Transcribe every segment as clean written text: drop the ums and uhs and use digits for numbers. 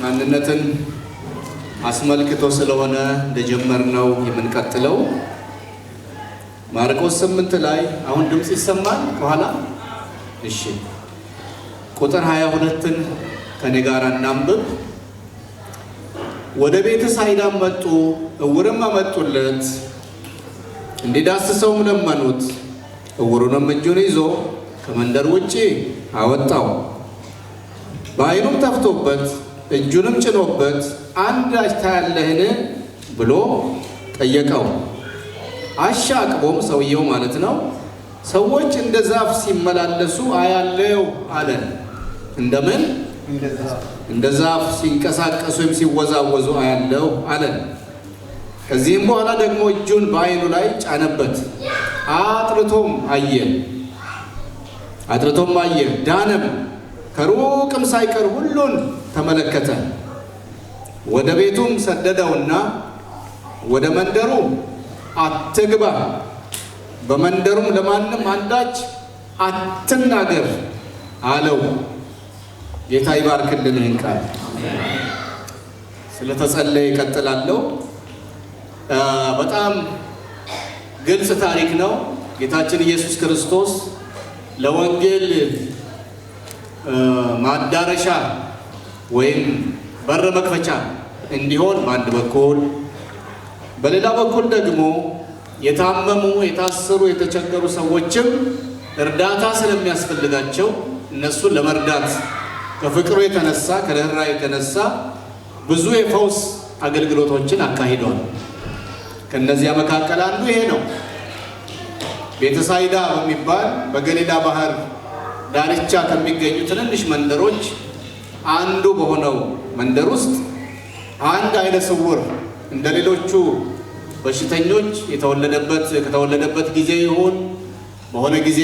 አንድነትን አስመልክቶ ስለሆነ እንደጀመርነው የምንቀጥለው ማርቆስ 8 ላይ አሁን ድምጽ ይሰማል ከኋላ? እሺ ቁጥር 22ን ከኔ ጋር እናንብብ። ወደ ቤተ ሳይዳ መጡ፣ እውርም አመጡለት፣ እንዲዳስሰውም ለመኑት። እውሩንም እጁን ይዞ ከመንደር ውጪ አወጣው። በዓይኑም ተፍቶበት እጁንም ጭኖበት አንዳች ታያለህን ብሎ ጠየቀው። አሻቅቦም ሰውየው ማለት ነው ሰዎች እንደ ዛፍ ሲመላለሱ አያለው አለ። እንደምን? እንደ ዛፍ ሲንቀሳቀሱ ወይም ሲወዛወዙ አያለው አለ። ከዚህም በኋላ ደግሞ እጁን በዓይኑ ላይ ጫነበት። አጥርቶም አየ፣ ዳነም። ከሩቅም ሳይቀር ሁሉን ተመለከተ። ወደ ቤቱም ሰደደውና ወደ መንደሩ አትግባ፣ በመንደሩም ለማንም አንዳች አትናገር አለው። ጌታ ይባርክልን ይህን ቃል። ስለተጸለየ ይቀጥላለሁ። በጣም ግልጽ ታሪክ ነው። ጌታችን ኢየሱስ ክርስቶስ ለወንጌል ማዳረሻ ወይም በር መክፈቻ እንዲሆን በአንድ በኩል፣ በሌላ በኩል ደግሞ የታመሙ፣ የታሰሩ፣ የተቸገሩ ሰዎችም እርዳታ ስለሚያስፈልጋቸው እነሱን ለመርዳት ከፍቅሩ የተነሳ ከርኅራኄ የተነሳ ብዙ የፈውስ አገልግሎቶችን አካሂዷል። ከነዚያ መካከል አንዱ ይሄ ነው። ቤተሳይዳ በሚባል በገሊላ ባህር ዳርቻ ከሚገኙ ትንንሽ መንደሮች አንዱ በሆነው መንደር ውስጥ አንድ ዓይነ ስውር እንደ ሌሎቹ በሽተኞች ከተወለደበት ጊዜ ይሁን በሆነ ጊዜ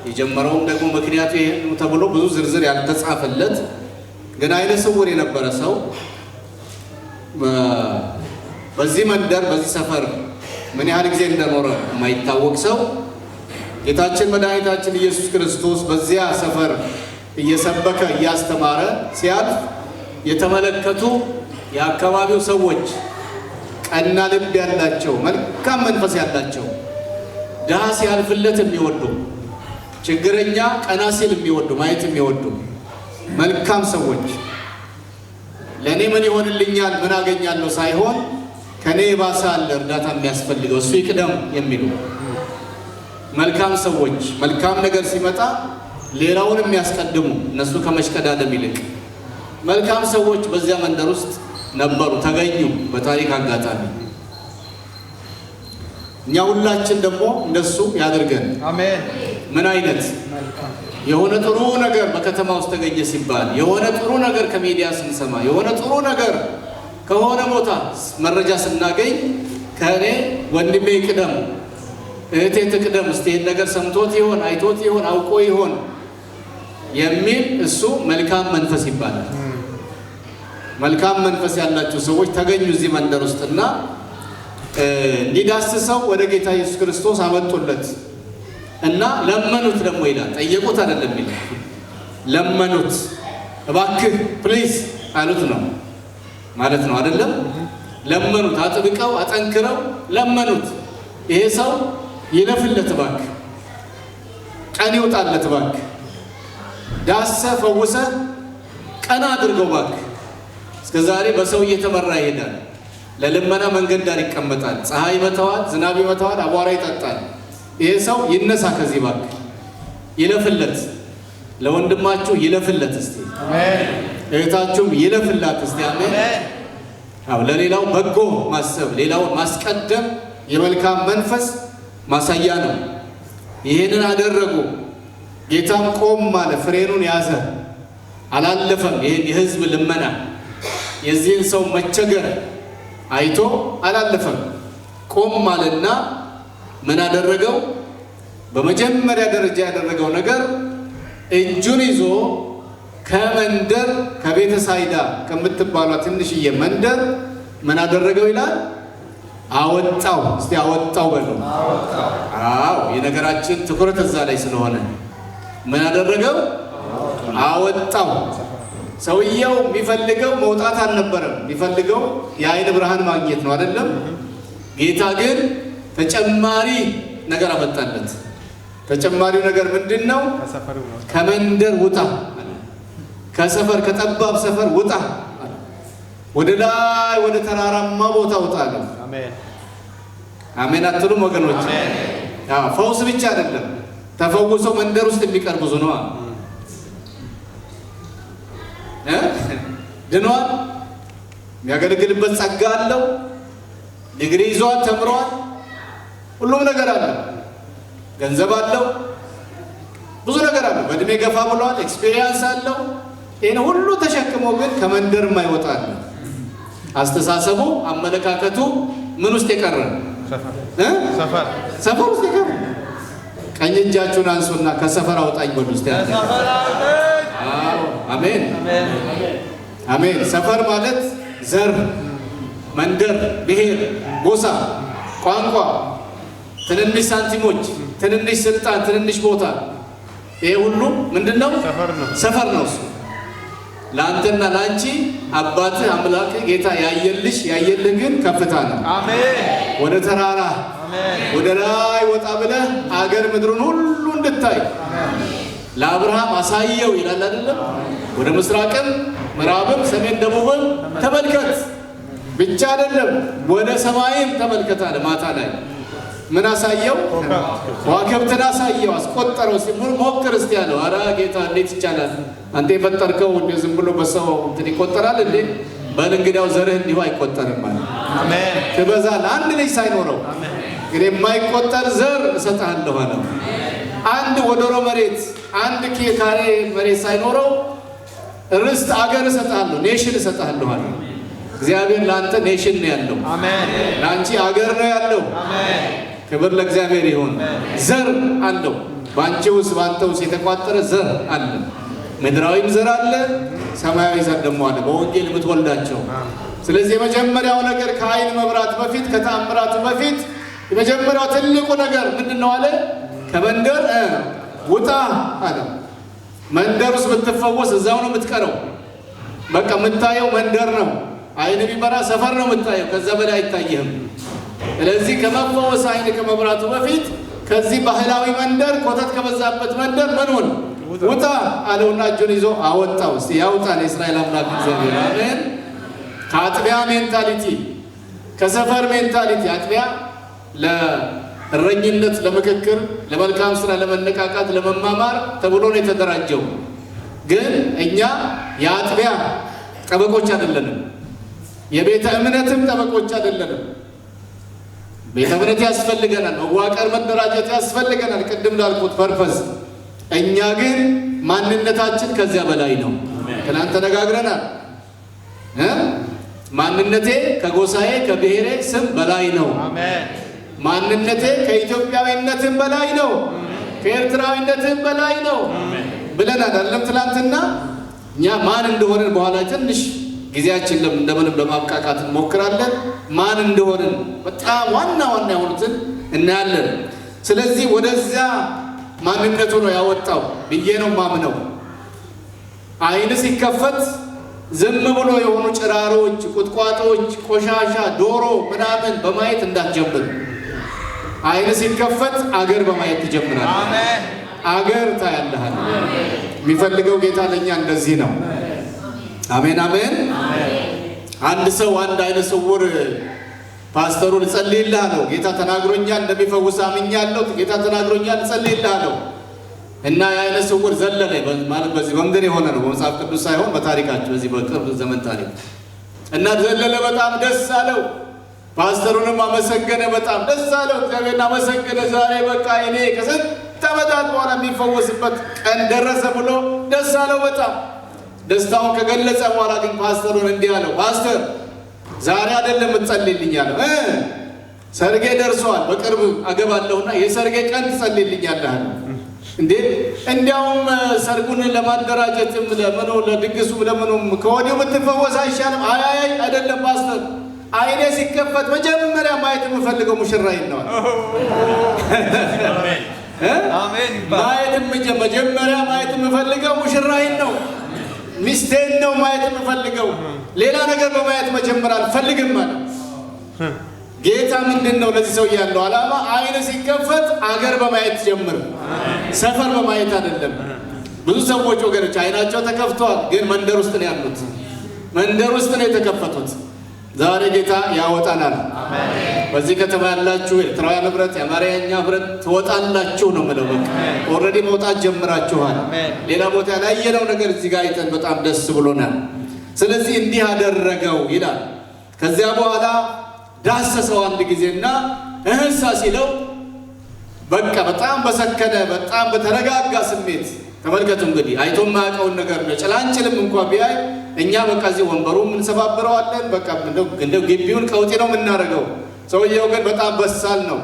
የጀመረውም ደግሞ ምክንያቱ ይሄ ተብሎ ብዙ ዝርዝር ያልተጻፈለት ግን ዓይነ ስውር የነበረ ሰው በዚህ መንደር በዚህ ሰፈር ምን ያህል ጊዜ እንደኖረ የማይታወቅ ሰው ጌታችን መድኃኒታችን ኢየሱስ ክርስቶስ በዚያ ሰፈር እየሰበከ እያስተማረ ሲያልፍ የተመለከቱ የአካባቢው ሰዎች ቀና ልብ ያላቸው፣ መልካም መንፈስ ያላቸው፣ ድሃ ሲያልፍለት የሚወዱ፣ ችግረኛ ቀና ሲል የሚወዱ፣ ማየት የሚወዱ መልካም ሰዎች ለእኔ ምን ይሆንልኛል ምን አገኛለሁ ሳይሆን ከኔ የባሰ አለ እርዳታ የሚያስፈልገው እሱ ይቅደም የሚሉ መልካም ሰዎች፣ መልካም ነገር ሲመጣ ሌላውን የሚያስቀድሙ እነሱ ከመሽቀዳደም ይልቅ መልካም ሰዎች በዚያ መንደር ውስጥ ነበሩ፣ ተገኙ በታሪክ አጋጣሚ። እኛ ሁላችን ደግሞ እንደሱ ያድርገን። አሜን። ምን አይነት የሆነ ጥሩ ነገር በከተማ ውስጥ ተገኘ ሲባል፣ የሆነ ጥሩ ነገር ከሚዲያ ስንሰማ፣ የሆነ ጥሩ ነገር ከሆነ ቦታ መረጃ ስናገኝ ከእኔ ወንድሜ ይቅደም፣ እህቴ ትቅደም፣ እስቲ ይህን ነገር ሰምቶት ይሆን አይቶት ይሆን አውቆ ይሆን የሚል እሱ መልካም መንፈስ ይባላል። መልካም መንፈስ ያላቸው ሰዎች ተገኙ እዚህ መንደር ውስጥና እንዲዳስሰው ወደ ጌታ ኢየሱስ ክርስቶስ አመጡለት እና ለመኑት። ደግሞ ይላል ጠየቁት አይደለም ይላል፣ ለመኑት። እባክህ ፕሊዝ አሉት ነው ማለት ነው አይደለም? ለመኑት፣ አጥብቀው አጠንክረው ለመኑት። ይሄ ሰው ይለፍለት እባክህ፣ ቀን ይውጣለት እባክህ፣ ዳሰ ፈውሰ ቀና አድርገው እባክህ። እስከ ዛሬ በሰው እየተመራ ይሄዳል። ለልመና መንገድ ዳር ይቀመጣል። ፀሐይ ይመታዋል፣ ዝናብ ይመታዋል፣ አቧራ ይጠጣል። ይሄ ሰው ይነሳ ከዚህ እባክህ፣ ይለፍለት። ለወንድማችሁ ይለፍለት እስቲ አሜን። እህታችሁም ይለፍላት እስቲ አሜን። አዎ፣ ለሌላው በጎ ማሰብ፣ ሌላውን ማስቀደም የመልካም መንፈስ ማሳያ ነው። ይሄንን አደረጉ። ጌታም ቆም ማለት ፍሬኑን ያዘ፣ አላለፈም። ይሄን የህዝብ ልመና የዚህን ሰው መቸገር አይቶ አላለፈም። ቆም ማለትና ምን አደረገው? በመጀመሪያ ደረጃ ያደረገው ነገር እጁን ይዞ ከመንደር ከቤተ ሳይዳ ከምትባሏ ትንሽዬ መንደር ምን አደረገው ይላል? አወጣው። እስቲ አወጣው በሉ። አዎ የነገራችን ትኩረት እዛ ላይ ስለሆነ ምን አደረገው? አወጣው። ሰውየው የሚፈልገው መውጣት አልነበረም፣ የሚፈልገው የአይን ብርሃን ማግኘት ነው አይደለም? ጌታ ግን ተጨማሪ ነገር አመጣለት። ተጨማሪው ነገር ምንድን ነው? ከመንደር ውጣ፣ ከሰፈር ከጠባብ ሰፈር ውጣ፣ ወደ ላይ ወደ ተራራማ ቦታ ውጣ ነው። አሜን አሜን አትሉም ወገኖች? ፈውስ ብቻ አይደለም፣ ተፈውሶ መንደር ውስጥ የሚቀር ብዙ ነው። ድኗል፣ የሚያገለግልበት ጸጋ አለው፣ ዲግሪ ይዟል፣ ተምሯል፣ ሁሉም ነገር አለው፣ ገንዘብ አለው፣ ብዙ ነገር አለው፣ በእድሜ ገፋ ብሏል፣ ኤክስፔሪየንስ አለው። ይህን ሁሉ ተሸክሞ ግን ከመንደር የማይወጣ አለ። አስተሳሰቡ አመለካከቱ ምን ውስጥ የቀረ? ሰፈር ውስጥ የቀረ። ቀኝ እጃችሁን አንሱና ከሰፈር አውጣኝ በሉ እስቲ። አሜን አሜን። ሰፈር ማለት ዘር፣ መንደር፣ ብሔር፣ ጎሳ፣ ቋንቋ፣ ትንንሽ ሳንቲሞች፣ ትንንሽ ስልጣን፣ ትንንሽ ቦታ፣ ይሄ ሁሉ ምንድነው? ሰፈር ነው። እሱ ለአንተና ለአንቺ አባትህ አምላክ ጌታ ያየልሽ ያየልህ ግን ከፍታ ነው። አሜን። ወደ ተራራ ወደ ላይ ወጣ ብለህ አገር ምድሩን ሁሉ እንድታይ ለአብርሃም አሳየው ይላል አይደለም? ወደ ምስራቅም ምዕራብም ሰሜን ደቡብም ተመልከት ብቻ አይደለም፣ ወደ ሰማይም ተመልከት አለ። ማታ ላይ ምን አሳየው? ከዋክብትን አሳየው፣ አስቆጠረው። ሲሙር ሞክር እስቲ ያለው። ኧረ ጌታ እንዴት ይቻላል? አንተ የፈጠርከው እንዴ ዝም ብሎ በሰው እንትን ይቆጠራል እንዴ? በል እንግዲያው ዘርህ እንዲሁ አይቆጠርም ማለት። አሜን። ትበዛለህ አንድ ልጅ ሳይኖረው። እንግዲህ የማይቆጠር ዘር እሰጥሃለሁ አለው። አንድ ወዶሮ መሬት አንድ ካሬ መሬት ሳይኖረው ርስት አገር እሰጥሃለሁ፣ ኔሽን እሰጥሃለሁ አለ። እግዚአብሔር ለአንተ ኔሽን ነው ያለው። አሜን። ለአንቺ አገር ነው ያለው። አሜን። ክብር ለእግዚአብሔር ይሁን። ዘር አለው በአንቺ ውስጥ በአንተ ውስጥ የተቋጠረ ዘር አለ። ምድራዊም ዘር አለ፣ ሰማያዊ ዘር ደግሞ አለ፣ በወንጌል የምትወልዳቸው። ስለዚህ የመጀመሪያው ነገር ከአይን መብራት በፊት ከተአምራቱ በፊት የመጀመሪያው ትልቁ ነገር ምንድነው አለ? ከመንደር ውጣ አለ። መንደር ውስጥ ብትፈወስ እዛው ነው የምትቀረው። በቃ የምታየው መንደር ነው። አይን ቢበራ ሰፈር ነው የምታየው፣ ከዛ በላይ አይታየህም። ስለዚህ ከመፈወስ አይን ከመብራቱ በፊት ከዚህ ባህላዊ መንደር ኮተት ከበዛበት መንደር ምኑን ውጣ አለውና እጁን ይዞ አወጣው። እስቲ ያውጣን የእስራኤል አምላክ እግዚአብሔር። አሜን። ከአጥቢያ ሜንታሊቲ ከሰፈር ሜንታሊቲ አጥቢያ ለእረኝነት፣ ለምክክር፣ ለመልካም ስራ፣ ለመነቃቃት፣ ለመማማር ተብሎ ነው የተደራጀው። ግን እኛ የአጥቢያ ጠበቆች አይደለንም፣ የቤተ እምነትም ጠበቆች አይደለንም። ቤተ እምነት ያስፈልገናል፣ መዋቀር መደራጀት ያስፈልገናል። ቅድም እንዳልኩት ፐርፐዝ። እኛ ግን ማንነታችን ከዚያ በላይ ነው። ትናንት ተነጋግረናል። ማንነቴ ከጎሳዬ ከብሔሬ ስም በላይ ነው። ማንነቴ ከኢትዮጵያዊነትም በላይ ነው፣ ከኤርትራዊነትም በላይ ነው ብለናል አይደለም? ትናንትና እኛ ማን እንደሆንን በኋላ ትንሽ ጊዜያችን እንደምንም ለማብቃቃት እንሞክራለን። ማን እንደሆንን በጣም ዋና ዋና የሆኑትን እናያለን። ስለዚህ ወደዚያ ማንነቱ ነው ያወጣው ብዬ ነው ማምነው። አይን ሲከፈት ዝም ብሎ የሆኑ ጭራሮች፣ ቁጥቋጦዎች፣ ቆሻሻ፣ ዶሮ ምናምን በማየት እንዳትጀምር። አይን ሲከፈት አገር በማየት ትጀምራለህ። አሜን። አገር ታያለህ። የሚፈልገው ጌታ ለኛ እንደዚህ ነው። አሜን አሜን። አንድ ሰው አንድ አይነ ስውር ፓስተሩን ጸልይልህ አለው። ጌታ ተናግሮኛል እንደሚፈውስ አምኛለሁ፣ ጌታ ተናግሮኛል ጸልይልህ አለው እና የአይነ ስውር ዘለለ። ማለት በዚህ በምድር የሆነ ነው፣ በመጽሐፍ ቅዱስ ሳይሆን በታሪካቸው በዚህ በቅርብ ዘመን ታሪክ እና ዘለለ። በጣም ደስ አለው። ፓስተሩንም አመሰገነ፣ በጣም ደስ አለው። እግዚአብሔርን አመሰገነ። ዛሬ በቃ እኔ ከስንት ዓመታት በኋላ የሚፈወስበት ቀን ደረሰ ብሎ ደስ አለው። በጣም ደስታውን ከገለጸ በኋላ ግን ፓስተሩን እንዲህ አለው፣ ፓስተር ዛሬ አይደለም የምትጸልይልኝ አለው። ሰርጌ ደርሷል፣ በቅርብ አገባለሁና የሰርጌ ቀን ትጸልይልኛለህ አለው። እንዴ እንዲያውም ሰርጉን ለማደራጀትም ለምኑ ለድግሱም ለምኑም ከወዲሁ ብትፈወስ አይሻልም? አይ አይደለም ፓስተር፣ አይኔ ሲከፈት መጀመሪያ ማየት የምፈልገው ሙሽራዬን ነው። አሜን። መጀመሪያ ማየት የምፈልገው ሙሽራዬን ነው፣ ሚስቴን ነው ማየት የምፈልገው። ሌላ ነገር በማየት መጀመር አልፈልግም ማለት ጌታ ምንድነው ለዚህ ሰው ያለው ዓላማ? አይነ ሲከፈት አገር በማየት ጀምር፣ ሰፈር በማየት አይደለም። ብዙ ሰዎች ወገኖች አይናቸው ተከፍተዋል፣ ግን መንደር ውስጥ ነው ያሉት፣ መንደር ውስጥ ነው የተከፈቱት። ዛሬ ጌታ ያወጣናል። በዚህ ከተማ ያላችሁ ኤርትራውያን ህብረት፣ የአማርያኛ ህብረት ትወጣላችሁ ነው የምለው። በቃ ኦልሬዲ መውጣት ጀምራችኋል። ሌላ ቦታ ያላየነው ነገር እዚህ ጋር አይተን በጣም ደስ ብሎናል። ስለዚህ እንዲህ አደረገው ይላል። ከዚያ በኋላ ዳሰሰው አንድ ጊዜና እህሳ ሲለው በቃ በጣም በሰከነ በጣም በተረጋጋ ስሜት ተመልከቱ። እንግዲህ አይቶ የማያውቀውን ነገር ነው። ጭላንጭልም እንኳን ቢያይ እኛ በቃ እዚህ ወንበሩን እንሰባብረዋለን፣ በቃ እንደው ግቢውን ቀውጤ ነው የምናደርገው። ሰውየው ግን በጣም በሳል ነው።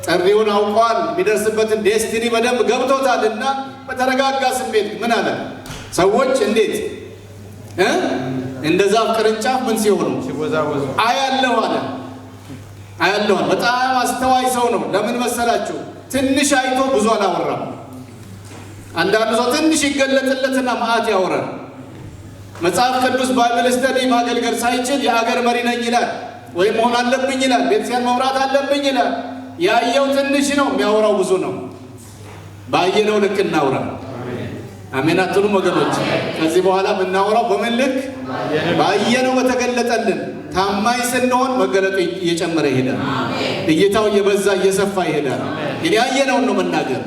ጥሪውን አውቋል። የሚደርስበትን ዴስቲኒ በደንብ ገብቶታልና በተረጋጋ ስሜት ምን አለ? ሰዎች እንዴት እንደ ዛፍ ቅርንጫፍ ምን ሲሆኑ አያለሁ አለ። አያለሁ። በጣም አስተዋይ ሰው ነው። ለምን መሰላችሁ? ትንሽ አይቶ ብዙ አላወራም። አንዳንዱ ሰው ትንሽ ይገለጥለትና መዓት ያወራል። መጽሐፍ ቅዱስ ባይብል ስተዲ ማገልገል ሳይችል የአገር መሪ ነኝ ይላል፣ ወይም መሆን አለብኝ ይላል፣ ቤተክርስቲያን መምራት አለብኝ ይላል። ያየው ትንሽ ነው፣ የሚያወራው ብዙ ነው። ባየነው ልክ እናውራ። አሜን አትሉም ወገኖች? ከዚህ በኋላ የምናወራው በምን ልክ? ባየነው በተገለጠልን። ታማኝ ስንሆን መገለጡ እየጨመረ ይሄዳል። እይታው እየበዛ እየሰፋ ይሄዳል። ግን ያየነውን ነው መናገር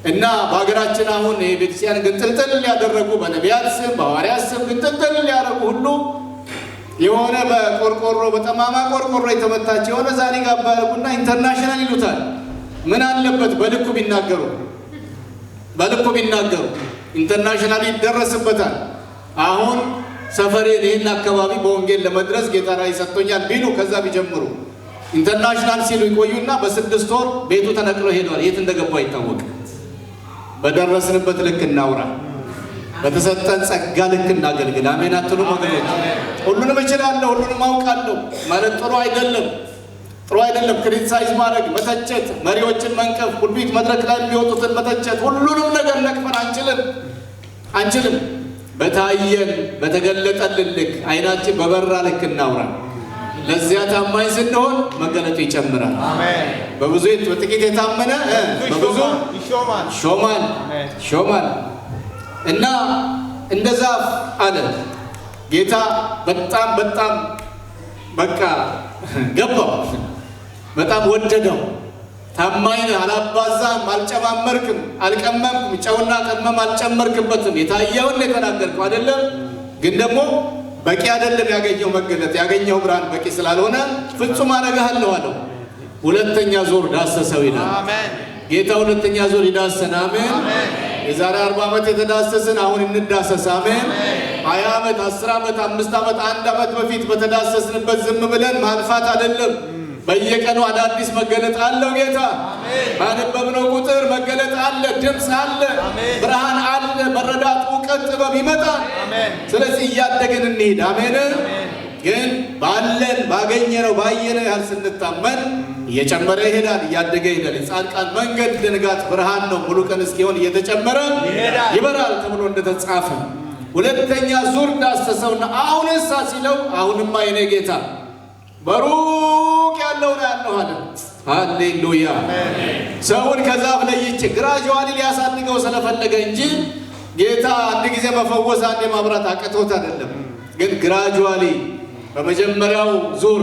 እና በሀገራችን አሁን የቤተክርስቲያን ግንጥልጥል ያደረጉ በነቢያት ስም በሐዋርያት ስም ግንጥልጥል ያደረጉ ሁሉ የሆነ በቆርቆሮ በጠማማ ቆርቆሮ የተመታች የሆነ ዛሬ ጋባረጉና ኢንተርናሽናል ይሉታል። ምን አለበት በልኩ ቢናገሩ፣ በልኩ ቢናገሩ ኢንተርናሽናል ይደረስበታል። አሁን ሰፈሬን ይህን አካባቢ በወንጌል ለመድረስ ጌታ ራእይ ሰጥቶኛል ቢሉ ከዛ ቢጀምሩ ኢንተርናሽናል ሲሉ ይቆዩና በ6 ወር ቤቱ ተነቅሎ ሄዷል። የት እንደገባ አይታወቅም። በደረስንበት ልክ እናውራ። በተሰጠን ጸጋ ልክ እናገልግል። አሜን አትሉም ወገኖች? ሁሉንም እችላለሁ ሁሉንም አውቃለሁ ማለት ጥሩ አይደለም። ጥሩ አይደለም። ክሪቲሳይዝ ማድረግ፣ መተቸት፣ መሪዎችን መንቀፍ፣ ፑልፒት መድረክ ላይ የሚወጡትን መተቸት፣ ሁሉንም ነገር ነቅፈን አንችልም። በታየን በተገለጠልን ልክ አይናችን በበራ ልክ እናውራ። ለዚያ ታማኝ ስንሆን መገለጡ ይጨምራል። አሜን። በብዙ በጥቂት የታመነ በብዙ ይሾማል። እና እንደ ዛፍ አለ ጌታ። በጣም በቃ ገባው፣ በጣም ወደደው። ታማኝ ነህ፣ አላባዛህም፣ አልጨማመርክም፣ አልቀመምክም፣ ጨውና ቅመም አልጨመርክበትም። የታየውን የተናገርከው አይደለም። ግን ደግሞ በቂ አይደለም። ያገኘው መገለጥ ያገኘው ብርሃን በቂ ስላልሆነ ፍጹም አደርግሃለሁ አለው። ሁለተኛ ዞር ዳሰሰው ይላል። ጌታ ሁለተኛ ዞር ይዳሰን። አሜን። የዛሬ 40 ዓመት የተዳሰስን አሁን እንዳሰስ። አሜን። 20 ዓመት 10 ዓመት 5 ዓመት 1 ዓመት በፊት በተዳሰስንበት ዝም ብለን ማልፋት አይደለም። በየቀኑ አዳዲስ መገለጥ አለው ጌታ። ባነበብነው ቁጥር መገለጥ አለ፣ ድምፅ አለ፣ ብርሃን አለ፣ መረዳት፣ እውቀት፣ ጥበብ ይመጣል። ስለዚህ እያደግን እንሄድ። አሜን። ግን ባገኘነው ባየነው ያህል ስንታመን እየጨመረ ይሄዳል፣ እያደገ ይሄዳል። የጻድቃን መንገድ ድንጋት ብርሃን ነው፣ ሙሉ ቀን እስኪሆን እየተጨመረ ይበራል ተብሎ እንደተጻፈ። ሁለተኛ ዙር ዳሰሰውና አሁንሳ ሲለው አሁንማ የኔ ጌታ በሩቅ ያለው አለ። ሃሌሉያ። ሰውን ከዛፍ ለይቼ ግራጁዋሊ ሊያሳድገው ስለፈለገ እንጂ ጌታ አንድ ጊዜ መፈወስ አንድ ማብራት አቅቶት አይደለም። ግን ግራጁዋሊ በመጀመሪያው ዙር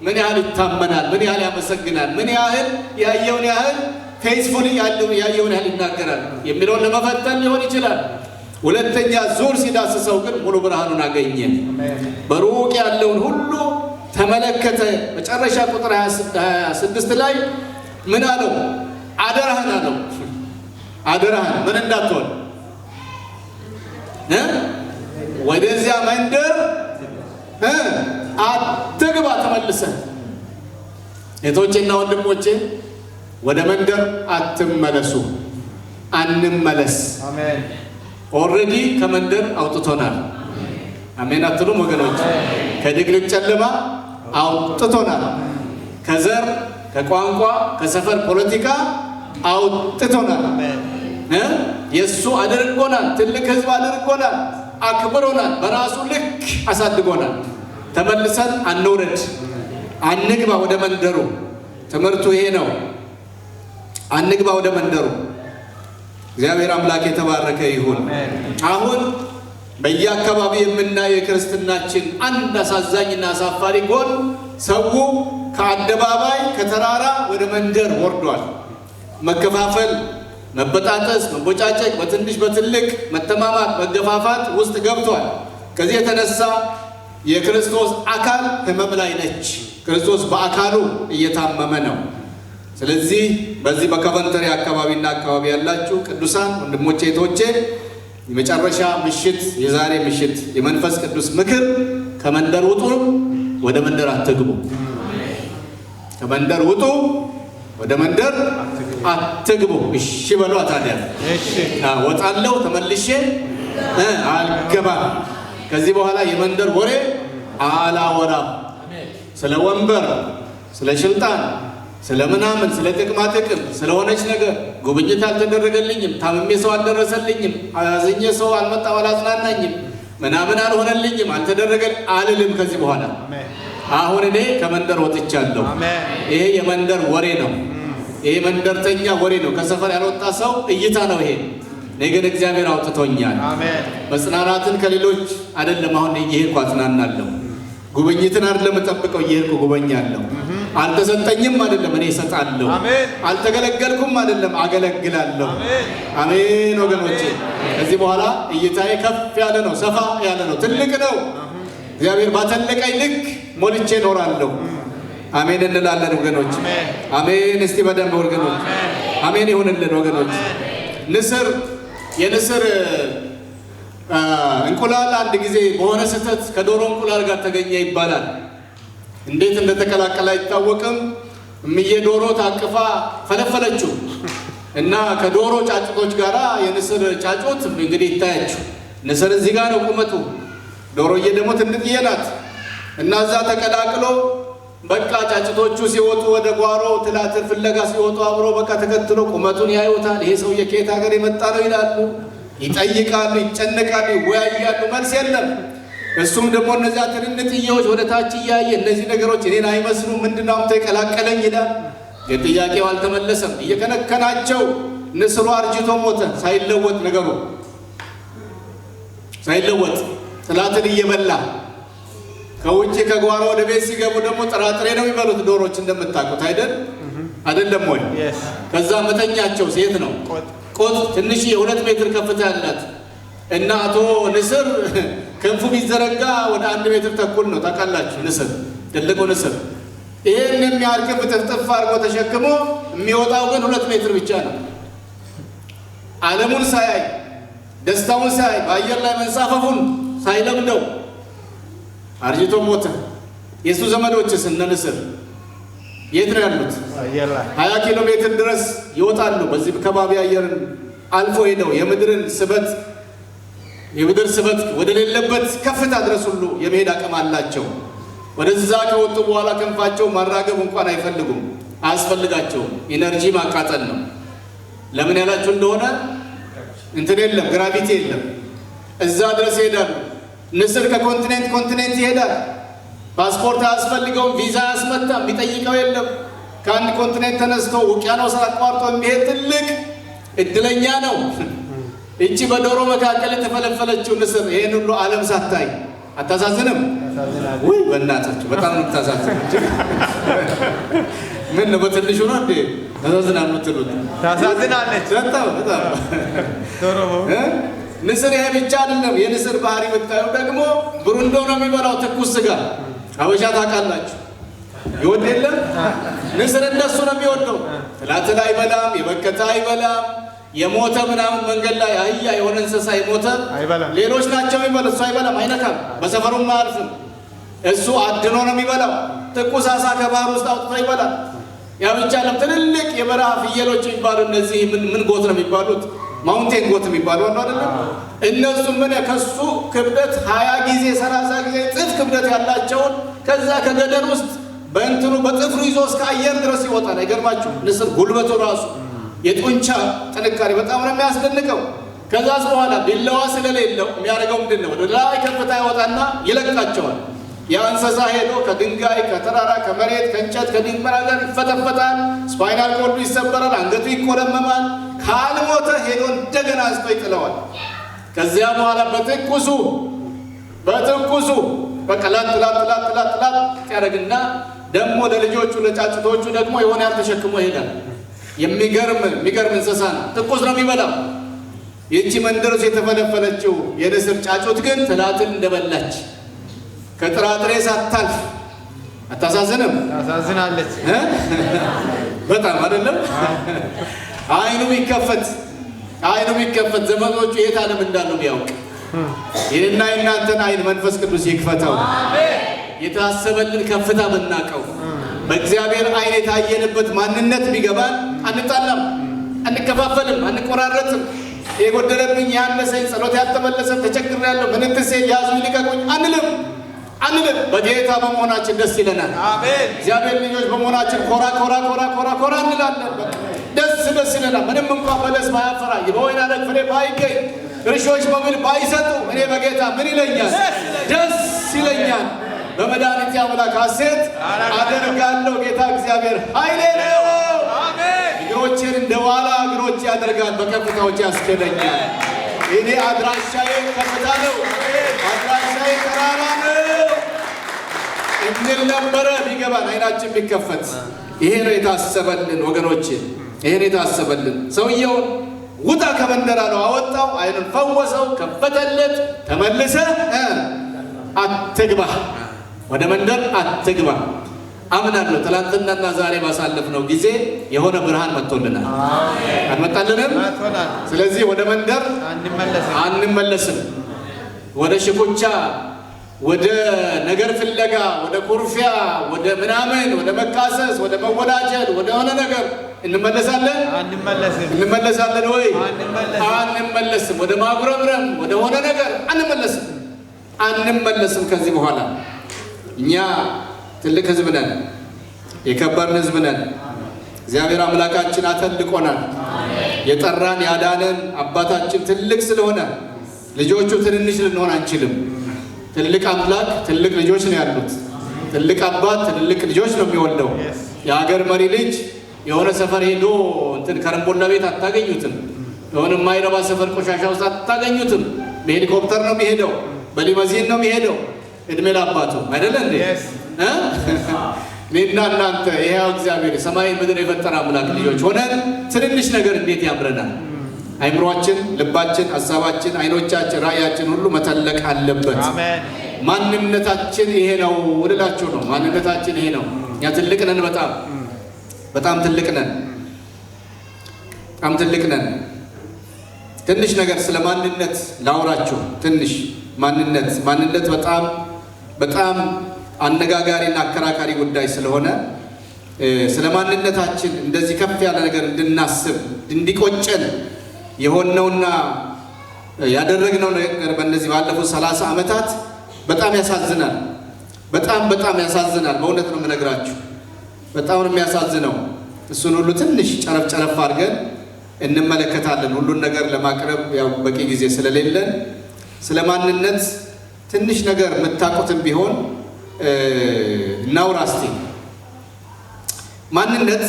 ምን ያህል ይታመናል፣ ምን ያህል ያመሰግናል፣ ምን ያህል ያየውን ያህል ፌስፉሊ ያየውን ያህል ይናገራል የሚለውን ለመፈተን ሊሆን ይችላል። ሁለተኛ ዙር ሲዳስሰው ግን ሙሉ ብርሃኑን አገኘ። በሩቅ ያለውን ሁሉ ተመለከተ። መጨረሻ ቁጥር 26 ላይ ምን አለው? አደራህን አለው። አደራህን ምን እንዳትሆን ወደዚያ መንደር አትግባ። ተመልሰህ እህቶቼና ወንድሞቼ ወደ መንደር አትመለሱ። አንመለስ። አሜን። ኦልሬዲ ከመንደር አውጥቶናል። አሜን አትሉም ወገኖች? ከድቅድቅ ጨለማ አውጥቶናል። ከዘር ከቋንቋ ከሰፈር ፖለቲካ አውጥቶናል። የሱ አድርጎናል። ትልቅ ህዝብ አድርጎናል። አክብሮናል። በራሱ ልክ አሳድጎናል። ተመልሰን አንውረድ፣ አንግባ ወደ መንደሩ። ትምህርቱ ይሄ ነው። አንግባ ወደ መንደሩ። እግዚአብሔር አምላክ የተባረከ ይሁን። አሁን በየአካባቢ የምናየው የክርስትናችን አንድ አሳዛኝና አሳፋሪ ጎን ሰው ከአደባባይ ከተራራ ወደ መንደር ወርዷል። መከፋፈል፣ መበጣጠስ፣ መቦጫጨቅ፣ በትንሽ በትልቅ መተማማት፣ መገፋፋት ውስጥ ገብቷል። ከዚህ የተነሳ የክርስቶስ አካል ህመም ላይ ነች። ክርስቶስ በአካሉ እየታመመ ነው። ስለዚህ በዚህ በኮቨንተሪ አካባቢና አካባቢ ያላችሁ ቅዱሳን ወንድሞቼ እህቶቼ የመጨረሻ ምሽት የዛሬ ምሽት የመንፈስ ቅዱስ ምክር ከመንደር ውጡ፣ ወደ መንደር አትግቡ። ከመንደር ውጡ፣ ወደ መንደር አትግቡ። እሺ በሏ ታዲያ። እሺ ወጣለሁ፣ ተመልሼ አልገባም። ከዚህ በኋላ የመንደር ወሬ አላወራም። ስለ ወንበር፣ ስለ ስልጣን፣ ስለ ምናምን፣ ስለ ጥቅማ ጥቅም፣ ስለሆነች ነገር ጉብኝት አልተደረገልኝም፣ ታምሜ ሰው አልደረሰልኝም፣ አዝኜ ሰው አልመጣም አላጽናናኝም፣ ምናምን አልሆነልኝም፣ አልተደረገል አልልም። ከዚህ በኋላ አሁን እኔ ከመንደር ወጥቻለሁ። ይሄ የመንደር ወሬ ነው። ይሄ መንደርተኛ ወሬ ነው። ከሰፈር ያልወጣ ሰው እይታ ነው ይሄ። እኔ ግን እግዚአብሔር አውጥቶኛል። መጽናናትን ከሌሎች አይደለም አሁን እየሄድኩ አጽናናለሁ። ጉብኝትን አይደለም እጠብቀው እየሄድኩ ጉበኛለሁ። አልተሰጠኝም አይደለም እኔ እሰጣለሁ። አልተገለገልኩም አይደለም አገለግላለሁ። አሜን ወገኖቼ። ከዚህ በኋላ እይታዬ ከፍ ያለ ነው፣ ሰፋ ያለ ነው፣ ትልቅ ነው። እግዚአብሔር ባተለቀኝ ልክ ሞልቼ እኖራለሁ። አሜን እንላለን ወገኖች። አሜን። እስቲ በደንብ ወገኖች አሜን ይሁንልን ወገኖች። ንስር የንስር እንቁላል አንድ ጊዜ በሆነ ስህተት ከዶሮ እንቁላል ጋር ተገኘ ይባላል። እንዴት እንደተቀላቀለ አይታወቅም። እምዬ ዶሮ ታቅፋ ፈለፈለችው እና ከዶሮ ጫጩቶች ጋር የንስር ጫጩት እንግዲህ ይታያችሁ። ንስር እዚህ ጋር ነው ቁመቱ፣ ዶሮዬ ደግሞ ትንጥዬ ናት እና እዛ ተቀላቅሎ በቃ ጫጩቶቹ ሲወጡ ወደ ጓሮ ትላትል ፍለጋ ሲወጡ አብሮ በቃ ተከትሎ ቁመቱን ያዩታል። ይሄ ሰውዬ ከየት ሀገር የመጣ ነው ይላሉ፣ ይጠይቃሉ፣ ይጨነቃሉ፣ ይወያያሉ። መልስ የለም። እሱም ደግሞ እነዚያ ትንንጥዬዎች ወደ ታች እያየ እነዚህ ነገሮች እኔን አይመስሉም፣ ምንድነው አምጥቶ የቀላቀለኝ ይላል። ግን ጥያቄው አልተመለሰም። እየከነከናቸው ንስሩ አርጅቶ ሞተ። ሳይለወጥ ነገሩ ሳይለወጥ ትላትል እየበላ ከውጭ ከጓሮ ወደ ቤት ሲገቡ ደግሞ ጥራጥሬ ነው የሚበሉት ዶሮች እንደምታውቁት አይደለም ወይ? ከዛ መተኛቸው ሴት ነው ቆጥ ትንሽ የ2 ሜትር ከፍታ ያላት እና አቶ ንስር ክንፉ ቢዘረጋ ወደ 1 ሜትር ተኩል ነው ታውቃላችሁ። ንስር ትልቁ ንስር ይሄን የሚያህል ክንፍ ጥፍጥፍ አድርጎ ተሸክሞ የሚወጣው ግን 2 ሜትር ብቻ ነው። ዓለሙን ሳያይ ደስታውን ሳያይ በአየር ላይ መንሳፈፉን ሳይለምደው አርጅቶ ሞተ። የሱ ዘመዶችስ እነ ንስር የት ነው ያሉት? 20 ኪሎ ሜትር ድረስ ይወጣሉ። በዚህ ከባቢ አየርን አልፎ ሄደው የምድር ስበት ወደ ሌለበት ከፍታ ድረስ ሁሉ የመሄድ አቅም አላቸው። ወደዛ ከወጡ በኋላ ክንፋቸው ማራገብ እንኳን አይፈልጉም፣ አያስፈልጋቸውም። ኢነርጂ ማቃጠል ነው። ለምን ያላችሁ እንደሆነ እንትን የለም፣ ግራቪቲ የለም። እዛ ድረስ ይሄዳሉ። ንስር ከኮንቲኔንት ይሄዳል። ፓስፖርት አያስፈልገውም፣ ቪዛ አያስመታም፣ የሚጠይቀው የለም። ከአንድ ኮንቲኔንት ተነስቶ ውቅያኖስ አቋርጦ የሚሄድ ትልቅ እድለኛ ነው። እቺ በዶሮ መካከል የተፈለፈለችው ንስር ይሄን ሁሉ ዓለም ሳታይ አታሳዝንም? ወይ በእናታችሁ በጣም ነው የምታሳዝኑት። ምን ነው በትንሹ ነው እንዴ ታሳዝና የምትሉት? ታሳዝናለች በጣም ዶሮ። ንስር ይሄ ብቻ አይደለም። የንስር ባህሪ ብታዩ ደግሞ ብሩንዶ ነው የሚበላው፣ ትኩስ ስጋ። አበሻ ታውቃላችሁ ይወድ የለም። ንስር እንደሱ ነው የሚወደው። ትላትል አይበላም፣ የበከተ አይበላም፣ የሞተ ምናምን መንገድ ላይ አህያ የሆነ እንስሳ የሞተ ሌሎች ናቸው የሚበሉት። እሱ አይበላም፣ አይነካም፣ በሰፈሩም አያልፍም። እሱ አድኖ ነው የሚበላው። ትኩስ አሳ ከባህር ውስጥ አውጥቶ ይበላል። ያ ብቻ አይደለም። ትልልቅ የበረሃ ፍየሎች የሚባሉ እነዚህ ምን ጎት ነው የሚባሉት? ማውንቴን ጎት የሚባለው ነው አይደል? እነሱ ምን ከሱ ክብደት 20 ጊዜ 30 ጊዜ ጥፍ ክብደት ያላቸውን ከዛ ከገደል ውስጥ በእንትኑ በጥፍሩ ይዞ እስከ አየር ድረስ ይወጣል። አይገርማችሁ? ንስር ጉልበቱ ራሱ የጡንቻ ጥንካሬ በጣም ነው የሚያስደንቀው። ከዛስ በኋላ ቢላዋ ስለሌለው የሚያደርገው ምንድነው? ወደ ላይ ከፍታ ያወጣና ይለቃቸዋል። ያ እንስሳ ሄዶ ከድንጋይ ከተራራ ከመሬት ከእንጨት ከድንበራ ጋር ይፈተፈታል። ስፓይናል ኮርዱ ይሰበራል። አንገቱ ይቆለመማል። ካልሞተ ሄዶ እንደገና አንስቶ ይጥለዋል። ከዚያ በኋላ በትኩሱ በቃ ላጥ ያደርግና ደግሞ ለልጆቹ ለጫጭቶቹ ደግሞ የሆነ ያልተሸክሞ ይሄዳል። የሚገርም እንስሳ ነው። ትኩስ ነው የሚበላው። ይህቺ መንደር ውስጥ የተፈለፈለችው የንስር ጫጩት ግን ትላትል እንደበላች ከጥራጥሬ ሳታልፍ አታሳዝንም? ታሳዝናለች በጣም አይደለም? አይኑ ቢከፈት ዘመዶቹ የት ዓለም እንዳሉ ቢያውቅ ይህና የእናንተን አይን መንፈስ ቅዱስ ይክፈተው። የታሰበልን ከፍታ ብናቀው በእግዚአብሔር አይን የታየንበት ማንነት ቢገባን አንጣላም፣ አንከፋፈልም፣ አንቆራረጥም። የጎደለብኝ ያነሰኝ ጸሎት ያልተመለሰም ተቸግሬያለሁ ምንትሴ ያዙኝ ልቀቁኝ አንልም። በጌታ በመሆናችን ደስ ይለናል። አሜን። እግዚአብሔር ልጆች በመሆናችን ኮራ እንላለን። ደስ ይለናል። ምንም እንኳን በለስ ባያፈራ በወይን አረግ ፍሬ ባይገኝ እርሾች መብል ባይሰጡ እኔ በጌታ ምን ይለኛል? ደስ ይለኛል። በመድኃኒቴ አምላክ ሐሴት አደርጋለሁ። ጌታ እግዚአብሔር ኃይሌ ነው። አሜን። እግሮቼን እንደ ዋላ እግሮቼ ያደርጋል፣ በከፍታዎች ያስኬደኛል። እኔ አድራሻዬ ከፍታ ነው። አድራሻዬ ተራራ ነው እንል ነበረ። ቢገባን አይናችን ቢከፈት ይሄ ነው የታሰበልን ወገኖቼ፣ ይሄ ነው የታሰበልን። ሰውየውን ውጣ ከመንደር አለው፣ አወጣው፣ አይኑን ፈወሰው፣ ከፈተለት። ተመልሰ አትግባ፣ ወደ መንደር አትግባ። አምናለሁ ትላንትናና ዛሬ ባሳለፍነው ጊዜ የሆነ ብርሃን መጥቶልናል። አልመጣልንም? ስለዚህ ወደ መንደር አንመለስም። ወደ ሽኩቻ፣ ወደ ነገር ፍለጋ፣ ወደ ኩርፊያ፣ ወደ ምናምን፣ ወደ መካሰስ፣ ወደ መወዳጀት፣ ወደ ሆነ ነገር እንመለሳለን? እንመለሳለን ወይ? አንመለስም። ወደ ማጉረምረም፣ ወደ ሆነ ነገር አንመለስም። ከዚህ በኋላ እኛ ትልቅ ሕዝብ ነን፣ የከበርን ሕዝብ ነን። እግዚአብሔር አምላካችን አተልቆናል። የጠራን ያዳነን አባታችን ትልቅ ስለሆነ ልጆቹ ትንንሽ ልንሆን አንችልም። ትልቅ አምላክ ትልቅ ልጆች ነው ያሉት። ትልቅ አባት ትልቅ ልጆች ነው የሚወልደው። የሀገር መሪ ልጅ የሆነ ሰፈር ሄዶ ከረምቦላ ቤት አታገኙትም። የሆነ የማይረባ ሰፈር ቆሻሻ ውስጥ አታገኙትም። በሄሊኮፕተር ነው የሚሄደው፣ በሊመዚን ነው የሚሄደው። እድሜ ለአባቱ አይደለ እንዴ? እኔና እናንተ ይሄው እግዚአብሔር ሰማይ ምድር የፈጠረ አምላክ ልጆች ሆነን ትንንሽ ነገር እንዴት ያምረናል! አይምሮአችን፣ ልባችን፣ ሀሳባችን፣ አይኖቻችን፣ ራእያችን ሁሉ መተለቅ አለበት። ማንነታችን ይሄ ነው ወደላችሁ ነው። ማንነታችን ይሄ ነው። እኛ ትልቅ ነን፣ በጣም ትልቅ ነን። ትንሽ ነገር ስለ ማንነት ላውራችሁ። ትንሽ ማንነት በጣም አነጋጋሪና አከራካሪ ጉዳይ ስለሆነ ስለ ማንነታችን እንደዚህ ከፍ ያለ ነገር እንድናስብ እንዲቆጨን የሆነውና ያደረግነው ነገር በእነዚህ ባለፉት 30 ዓመታት በጣም ያሳዝናል። በጣም ያሳዝናል። በእውነት ነው የምነግራችሁ። በጣም ነው የሚያሳዝነው። እሱን ሁሉ ትንሽ ጨረፍ አድርገን እንመለከታለን። ሁሉን ነገር ለማቅረብ ያው በቂ ጊዜ ስለሌለን ስለ ማንነት ትንሽ ነገር የምታውቁትም ቢሆን እናውራ እስቲ። ማንነት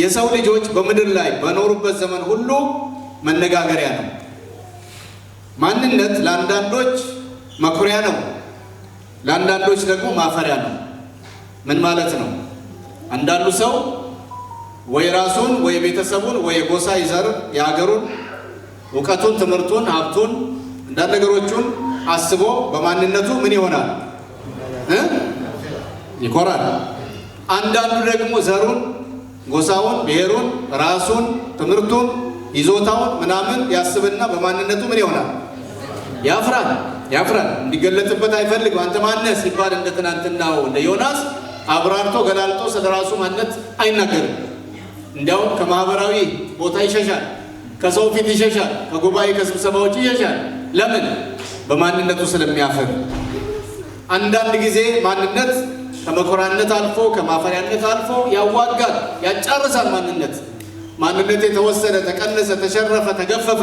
የሰው ልጆች በምድር ላይ በኖሩበት ዘመን ሁሉ መነጋገሪያ ነው። ማንነት ለአንዳንዶች መኩሪያ ነው፣ ለአንዳንዶች ደግሞ ማፈሪያ ነው። ምን ማለት ነው? አንዳንዱ ሰው ወይ ራሱን ወይ ቤተሰቡን ወይ ጎሳ ይዘር የሀገሩን እውቀቱን፣ ትምህርቱን፣ ሀብቱን አንዳንድ ነገሮቹን አስቦ በማንነቱ ምን ይሆናል? ይኮራል። አንዳንዱ ደግሞ ዘሩን፣ ጎሳውን፣ ብሔሩን፣ ራሱን፣ ትምህርቱን፣ ይዞታውን ምናምን ያስብና በማንነቱ ምን ይሆናል? ያፍራል። እንዲገለጥበት አይፈልግም። አንተ ማነህ ሲባል እንደ ትናንትናው እንደ ዮናስ አብራርቶ ገላልጦ ስለ ራሱ ማንነት አይናገርም። እንዲያውም ከማህበራዊ ቦታ ይሸሻል። ከሰው ፊት ይሸሻል፣ ከጉባኤ ከስብሰባዎች ይሸሻል። ለምን? በማንነቱ ስለሚያፍር። አንዳንድ ጊዜ ማንነት ከመኮራነት አልፎ ከማፈሪያነት አልፎ ያዋጋል፣ ያጫርሳል። ማንነት የተወሰደ፣ ተቀነሰ፣ ተሸረፈ፣ ተገፈፈ።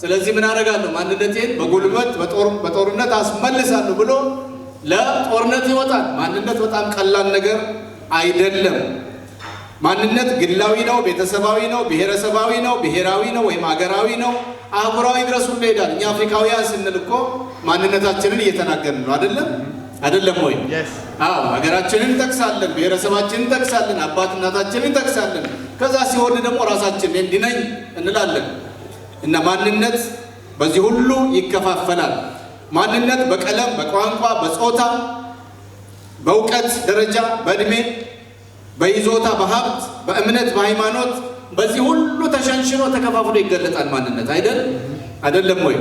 ስለዚህ ምን አደርጋለሁ? ማንነቴን በጉልበት በጦርነት አስመልሳለሁ ብሎ ለጦርነት ይወጣል። ማንነት በጣም ቀላል ነገር አይደለም። ማንነት ግላዊ ነው፣ ቤተሰባዊ ነው፣ ብሔረሰባዊ ነው፣ ብሔራዊ ነው ወይም አገራዊ ነው፣ አህጉራዊ ድረስ ሁሉ ይሄዳል። እኛ አፍሪካውያን ስንል እኮ ማንነታችንን እየተናገርን ነው። አይደለም ወይ? አዎ፣ ሀገራችንን እንጠቅሳለን፣ ብሔረሰባችንን እንጠቅሳለን፣ አባት እናታችንን እንጠቅሳለን። ከዛ ሲወድ ደግሞ ራሳችንን እንዲነኝ እንላለን። እና ማንነት በዚህ ሁሉ ይከፋፈላል። ማንነት በቀለም፣ በቋንቋ፣ በጾታ፣ በእውቀት ደረጃ፣ በእድሜ፣ በይዞታ፣ በሀብት፣ በእምነት፣ በሃይማኖት በዚህ ሁሉ ተሸንሽኖ ተከፋፍሎ ይገለጣል። ማንነት አይደለም ወይ?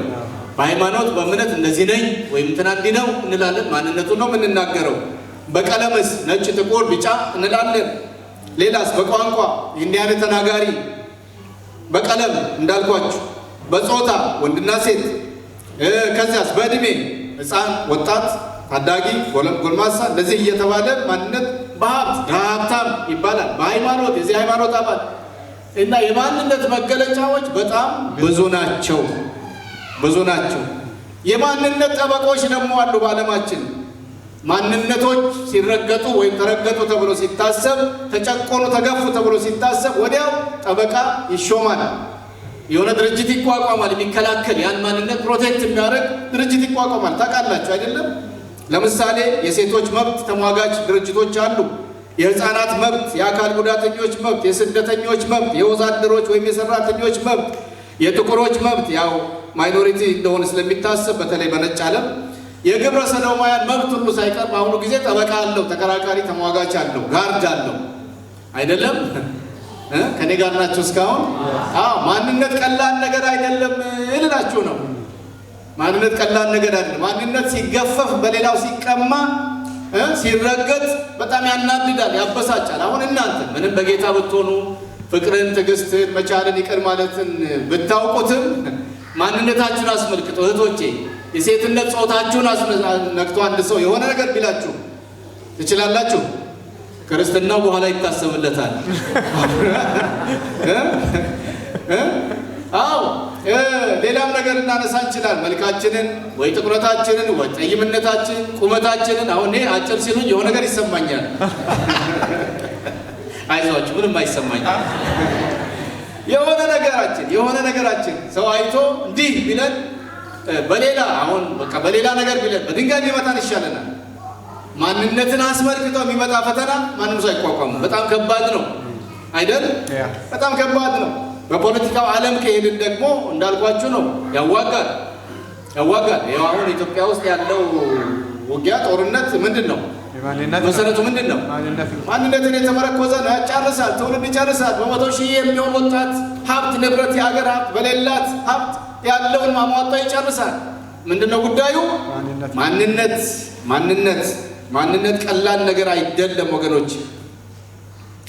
በሃይማኖት በእምነት እንደዚህ ነኝ ወይም እንትና እንዲህ ነው እንላለን። ማንነቱ ነው የምንናገረው። በቀለምስ ነጭ፣ ጥቁር፣ ቢጫ እንላለን። ሌላስ? በቋንቋ እንዲህ አይነት ተናጋሪ። በቀለም እንዳልኳችሁ፣ በጾታ ወንድና ሴት። ከዚያስ በእድሜ ሕፃን፣ ወጣት፣ ታዳጊ፣ ጎልማሳ እንደዚህ እየተባለ ማንነት። በሀብት ድሃ፣ ሀብታም ይባላል። በሃይማኖት የዚህ ሃይማኖት አባል እና የማንነት መገለጫዎች በጣም ብዙ ናቸው። የማንነት ጠበቆች ደግሞ አሉ በዓለማችን። ማንነቶች ሲረገጡ ወይም ተረገጡ ተብሎ ሲታሰብ፣ ተጨቆኑ፣ ተገፉ ተብሎ ሲታሰብ ወዲያው ጠበቃ ይሾማል። የሆነ ድርጅት ይቋቋማል፣ የሚከላከል ያን ማንነት ፕሮቴክት የሚያደርግ ድርጅት ይቋቋማል። ታውቃላችሁ አይደለም? ለምሳሌ የሴቶች መብት ተሟጋች ድርጅቶች አሉ። የህፃናት መብት፣ የአካል ጉዳተኞች መብት፣ የስደተኞች መብት፣ የወዛደሮች ወይም የሰራተኞች መብት፣ የጥቁሮች መብት ያው ማይኖሪቲ እንደሆነ ስለሚታሰብ በተለይ በነጭ ዓለም የግብረ ሰዶማውያን መብት ሁሉ ሳይቀር በአሁኑ ጊዜ ጠበቃ አለው፣ ተከራካሪ ተሟጋች አለው፣ ጋርድ አለው። አይደለም? ከኔ ጋር ናቸው እስካሁን? ማንነት ቀላል ነገር አይደለም እልላችሁ ነው። ማንነት ቀላል ነገር አይደለም። ማንነት ሲገፈፍ፣ በሌላው ሲቀማ፣ ሲረገጥ በጣም ያናድዳል፣ ያበሳጫል። አሁን እናንተ ምንም በጌታ ብትሆኑ ፍቅርን፣ ትዕግስትን፣ መቻልን፣ ይቅር ማለትን ብታውቁትም ማንነታችሁን አስመልክቶ እህቶቼ የሴትነት ጾታችሁን ነክቶ አንድ ሰው የሆነ ነገር ቢላችሁ ትችላላችሁ? ክርስትናው በኋላ ይታሰብለታል። ሌላም ነገር እናነሳ እንችላል። መልካችንን ወይ ጥቁረታችንን ወይ ጠይምነታችን፣ ቁመታችንን። አሁን እኔ አጭር ሲሉኝ የሆነ ነገር ይሰማኛል። አይዟችሁ፣ ምንም አይሰማኛል። የሆነ ነገራችን ሰው አይቶ እንዲህ ቢለን በሌላ ነገር ቢለን በድንጋይ ቢመታን ይሻለናል። ማንነትን አስመልክቶ የሚመጣ ፈተና ማንም ሰው አይቋቋሙ። በጣም ከባድ ነው አይደል? በጣም ከባድ ነው። በፖለቲካው ዓለም ከሄድን ደግሞ እንዳልኳችሁ ነው፣ ያዋጋል። ይኸው አሁን ኢትዮጵያ ውስጥ ያለው ውጊያ፣ ጦርነት ምንድን ነው? መሰረቱ ምንድን ነው? ማንነትን የተመረኮዘ ነው። ያጫርሳል፣ ትውልድ ይጨርሳል። በመቶ ሺህ የሚሆን ወጣት ሀብት ንብረት፣ የሀገር ሀብት በሌላት ሀብት ያለውን ማሟጣ ይጨርሳል። ምንድን ነው ጉዳዩ? ማንነት ቀላል ነገር አይደለም ወገኖች።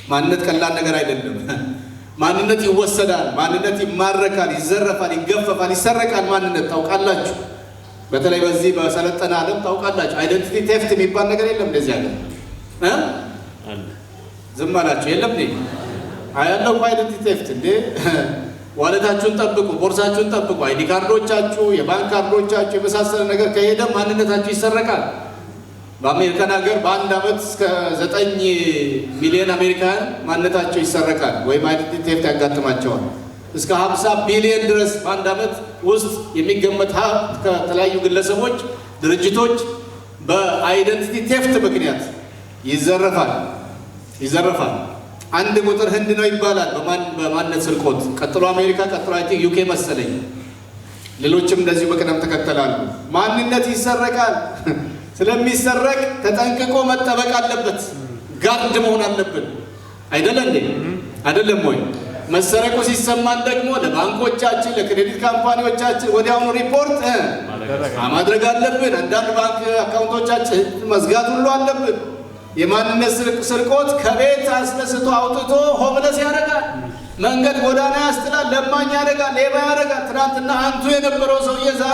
ማንነት ቀላል ነገር አይደለም። ማንነት ይወሰዳል፣ ማንነት ይማረካል፣ ይዘረፋል፣ ይገፈፋል፣ ይሰረቃል። ማንነት ታውቃላችሁ፣ በተለይ በዚህ በሰለጠነ ዓለም ታውቃላችሁ። አይደንቲቲ ቴፍት የሚባል ነገር የለም። እንደዚህ አለ ዝም አላችሁ? የለም እንዴ? ያለው እኮ አይደንቲቲ ቴፍት እንዴ! ዋለታችሁን ጠብቁ፣ ቦርሳችሁን ጠብቁ። አይዲ ካርዶቻችሁ፣ የባንክ ካርዶቻችሁ የመሳሰለ ነገር ከሄደ ማንነታችሁ ይሰረቃል። በአሜሪካን ሀገር በአንድ ዓመት እስከ 9 ሚሊዮን አሜሪካን ማንነታቸው ይሰረቃል ወይም አይደንቲቲ ቴፍት ያጋጥማቸዋል። እስከ 50 ቢሊዮን ድረስ በአንድ ዓመት ውስጥ የሚገመት ሀብት ከተለያዩ ግለሰቦች፣ ድርጅቶች በአይደንቲቲ ቴፍት ምክንያት ይዘረፋል። አንድ ቁጥር ህንድ ነው ይባላል በማንነት ስርቆት። ቀጥሎ አሜሪካ፣ ቀጥሎ ዩኬ መሰለኝ። ሌሎችም እንደዚሁ በቅደም ተከተላሉ። ማንነት ይሰረቃል። ስለሚሰረቅ ተጠንቅቆ መጠበቅ አለበት። ጋርድ መሆን አለብን። አይደለም ወይ? መሰረቁ ሲሰማን ደግሞ ለባንኮቻችን፣ ለክሬዲት ካምፓኒዎቻችን ወዲያውኑ ሪፖርት ማድረግ አለብን። አንዳንድ ባንክ አካውንቶቻችን መዝጋት ሁሉ አለብን። የማንነት ስርቆት ከቤት አስነስቶ አውጥቶ ሆምለስ ያደርጋል። መንገድ ጎዳና ያስጥላል፣ ለማኝ ያደርጋል፣ ሌባ ያደርጋል። ትናንትና አንቱ የነበረው ሰውዬ ዛሬ